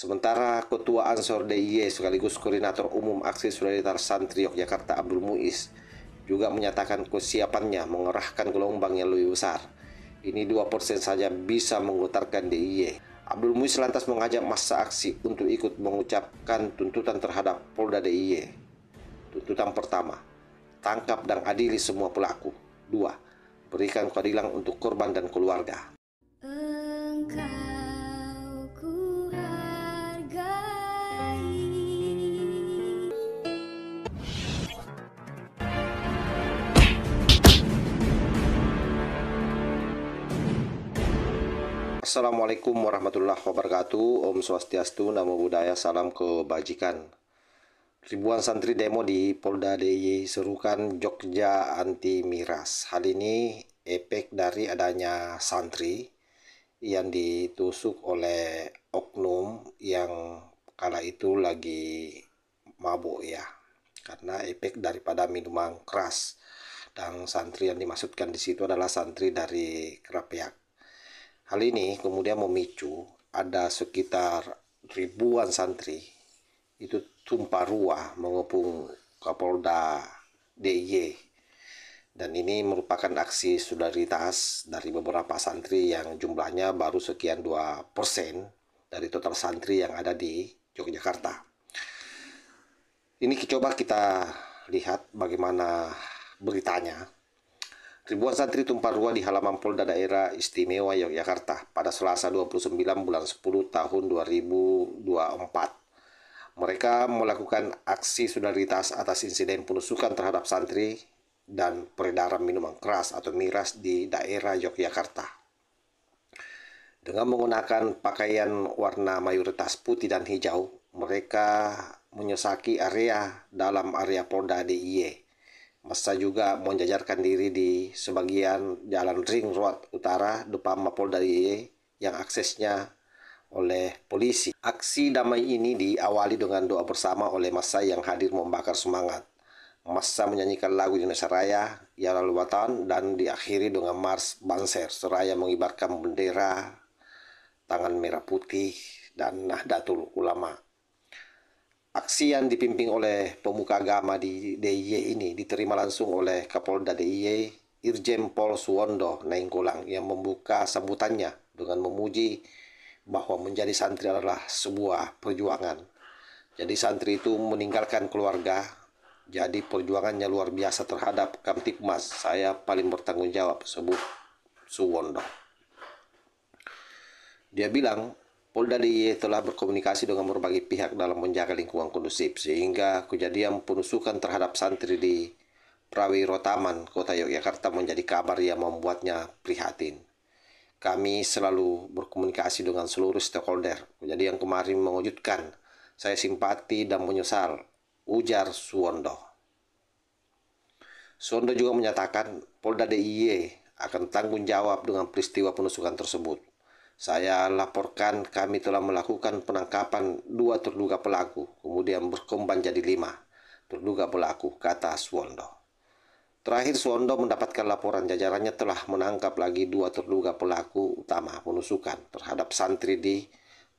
Sementara Ketua Ansor DIY sekaligus Koordinator Umum Aksi Solidaritas Santri Yogyakarta Abdul Muiz juga menyatakan kesiapannya mengerahkan gelombang yang lebih besar. Ini 2% saja bisa menggetarkan DIY. Abdul Muiz lantas mengajak massa aksi untuk ikut mengucapkan tuntutan terhadap Polda DIY. Tuntutan pertama, tangkap dan adili semua pelaku. 2. Berikan keadilan untuk korban dan keluarga. Engkau ku hargai. Assalamualaikum warahmatullahi wabarakatuh. Om Swastiastu, Namo Buddhaya, salam kebajikan. Ribuan santri demo di Polda DIY serukan Jogja anti miras. Hal ini efek dari adanya santri yang ditusuk oleh oknum yang kala itu lagi mabuk ya, karena efek daripada minuman keras. Dan santri yang dimaksudkan di situ adalah santri dari Kerapiak. Hal ini kemudian memicu ada sekitar ribuan santri itu tumpah ruah mengepung Kapolda DIY, dan ini merupakan aksi solidaritas dari beberapa santri yang jumlahnya baru sekian 2% dari total santri yang ada di Yogyakarta. Ini coba kita lihat bagaimana beritanya. Ribuan santri tumpah ruah di halaman Polda Daerah Istimewa Yogyakarta pada Selasa 29 bulan 10 tahun 2024. Mereka melakukan aksi solidaritas atas insiden penusukan terhadap santri dan peredaran minuman keras atau miras di daerah Yogyakarta. Dengan menggunakan pakaian warna mayoritas putih dan hijau, mereka menyesaki dalam area Polda DIY. Massa juga menjajarkan diri di sebagian jalan Ring Road Utara depan Mapolda DIY yang aksesnya oleh polisi. Aksi damai ini diawali dengan doa bersama oleh massa yang hadir membakar semangat. Massa menyanyikan lagu Indonesia Raya, Ya Lalu Watan, dan diakhiri dengan Mars Banser seraya mengibarkan bendera tangan merah putih dan Nahdlatul Ulama. Aksi yang dipimpin oleh pemuka agama di DIY ini diterima langsung oleh Kapolda DIY Irjen Pol Suwondo Nainggolan yang membuka sambutannya dengan memuji bahwa menjadi santri adalah sebuah perjuangan. Jadi santri itu meninggalkan keluarga, jadi perjuangannya luar biasa terhadap Kamtipmas. Saya paling bertanggung jawab, sebut Suwondo. Dia bilang Polda DIY telah berkomunikasi dengan berbagai pihak dalam menjaga lingkungan kondusif, sehingga kejadian penusukan terhadap santri di Prawiro Taman, Kota Yogyakarta menjadi kabar yang membuatnya prihatin. Kami selalu berkomunikasi dengan seluruh stakeholder. Kejadian kemarin mengejutkan. Saya simpati dan menyesal, ujar Suwondo. Suwondo juga menyatakan Polda DIY akan tanggung jawab dengan peristiwa penusukan tersebut. Saya laporkan kami telah melakukan penangkapan 2 terduga pelaku, kemudian berkembang jadi 5 terduga pelaku, kata Suwondo. Terakhir, Suwondo mendapatkan laporan jajarannya telah menangkap lagi 2 terduga pelaku utama penusukan terhadap santri di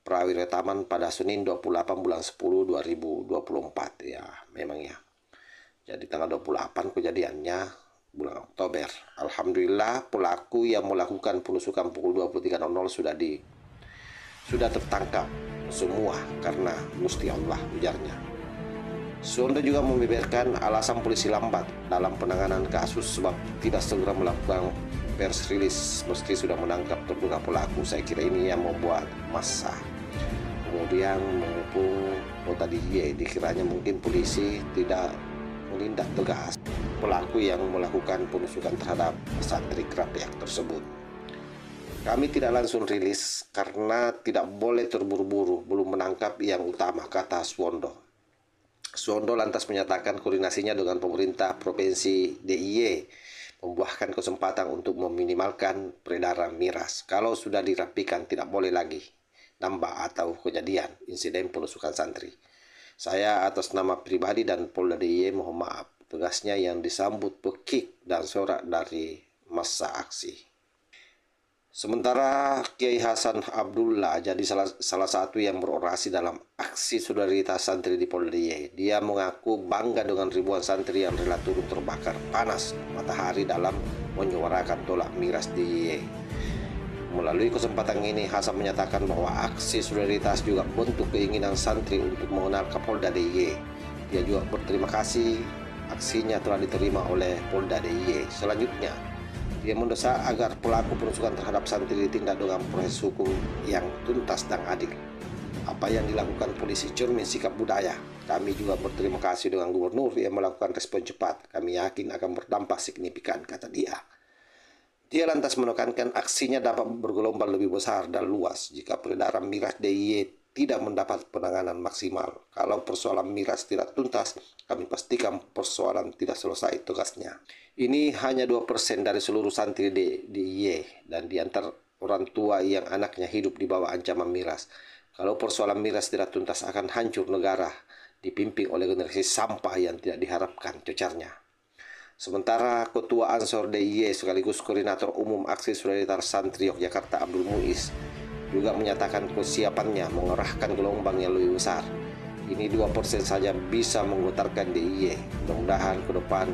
Prawiro Taman pada Senin 28 bulan 10 2024. Ya, memang ya. Jadi tanggal 28 kejadiannya bulan Oktober. Alhamdulillah pelaku yang melakukan penusukan pukul 23.00 sudah tertangkap semua karena Gusti Allah, ujarnya. Suwondo juga membeberkan alasan polisi lambat dalam penanganan kasus sebab tidak segera melakukan pers rilis meski sudah menangkap terduga pelaku. Saya kira ini yang membuat massa kemudian mengepung Kota DIY. Dikiranya mungkin polisi tidak menindak tegas pelaku yang melakukan penusukan terhadap santri Kerapiak tersebut. Kami tidak langsung rilis karena tidak boleh terburu-buru, belum menangkap yang utama, kata Suwondo. Suwondo lantas menyatakan koordinasinya dengan pemerintah Provinsi DIY membuahkan kesempatan untuk meminimalkan peredaran miras. Kalau sudah dirapikan tidak boleh lagi nambah atau kejadian insiden penusukan santri. Saya atas nama pribadi dan Polda DIY mohon maaf, tegasnya yang disambut pekik dan sorak dari massa aksi. Sementara Kiai Hasan Abdullah jadi salah satu yang berorasi dalam aksi solidaritas santri di Polda DIY. Dia mengaku bangga dengan ribuan santri yang rela turun terbakar panas matahari dalam menyuarakan tolak miras DIY. Melalui kesempatan ini, Hasan menyatakan bahwa aksi solidaritas juga bentuk keinginan santri untuk mengenal Kapolda DIY. Dia juga berterima kasih aksinya telah diterima oleh Polda DIY. Selanjutnya, dia mendesak agar pelaku penusukan terhadap santri ditindak dengan proses hukum yang tuntas dan adil. Apa yang dilakukan polisi cermin sikap budaya. Kami juga berterima kasih dengan gubernur yang melakukan respon cepat. Kami yakin akan berdampak signifikan, kata dia. Dia lantas menekankan aksinya dapat bergelombang lebih besar dan luas jika peredaran miras DIY tidak mendapat penanganan maksimal. Kalau persoalan miras tidak tuntas, kami pastikan persoalan tidak selesai tugasnya. Ini hanya 2% dari seluruh santri DIY dan di antara orang tua yang anaknya hidup di bawah ancaman miras. Kalau persoalan miras tidak tuntas akan hancur negara dipimpin oleh generasi sampah yang tidak diharapkan, cecarnya. Sementara Ketua Ansor DIY sekaligus Koordinator Umum Aksi Solidaritas Santri Yogyakarta Abdul Muiz juga menyatakan kesiapannya mengerahkan gelombang yang lebih besar. Ini 2% saja bisa menggetarkan DIY. Mudah-mudahan ke depan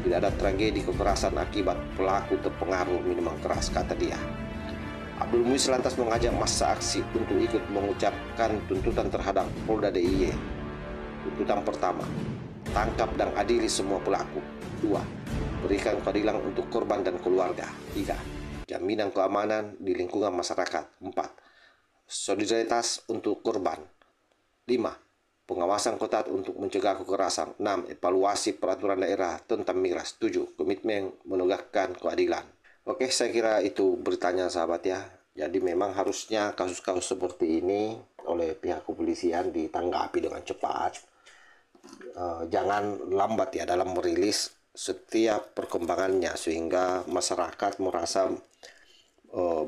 tidak ada tragedi kekerasan akibat pelaku terpengaruh minuman keras, kata dia. Abdul Muiz lantas mengajak massa aksi untuk ikut mengucapkan tuntutan terhadap Polda DIY. Tuntutan pertama, tangkap dan adili semua pelaku. 2. Berikan keadilan untuk korban dan keluarga. 3. Jaminan keamanan di lingkungan masyarakat. 4. Solidaritas untuk korban. 5. Pengawasan ketat untuk mencegah kekerasan. 6. Evaluasi peraturan daerah tentang miras. 7. Komitmen menegakkan keadilan. Oke, saya kira itu beritanya sahabat ya. Jadi memang harusnya kasus-kasus seperti ini oleh pihak kepolisian ditanggapi dengan cepat. Jangan lambat ya dalam merilis setiap perkembangannya sehingga masyarakat merasa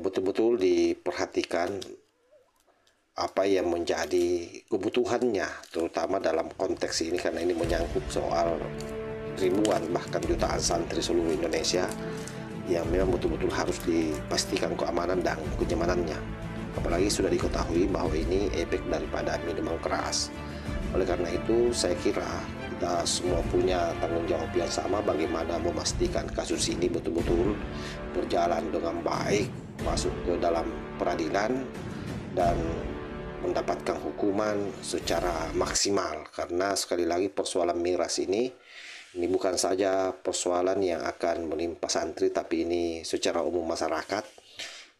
betul-betul diperhatikan apa yang menjadi kebutuhannya, terutama dalam konteks ini karena ini menyangkut soal ribuan bahkan jutaan santri seluruh Indonesia yang memang betul-betul harus dipastikan keamanan dan kenyamanannya. Apalagi sudah diketahui bahwa ini efek daripada minuman keras. Oleh karena itu saya kira kita semua punya tanggung jawab yang sama bagaimana memastikan kasus ini betul-betul berjalan dengan baik, masuk ke dalam peradilan dan mendapatkan hukuman secara maksimal. Karena sekali lagi persoalan miras ini bukan saja persoalan yang akan menimpa santri, tapi ini secara umum masyarakat.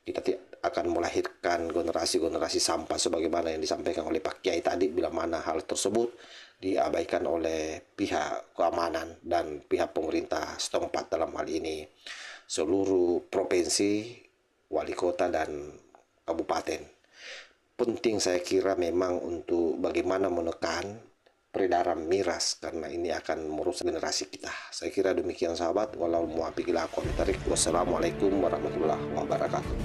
Kita akan melahirkan generasi-generasi sampah sebagaimana yang disampaikan oleh Pak Kiai tadi, bila mana hal tersebut diabaikan oleh pihak keamanan dan pihak pemerintah setempat, dalam hal ini seluruh provinsi, wali kota dan kabupaten. Penting saya kira memang untuk bagaimana menekan peredaran miras karena ini akan merusak generasi kita. Saya kira demikian sahabat. Wassalamualaikum warahmatullahi wabarakatuh.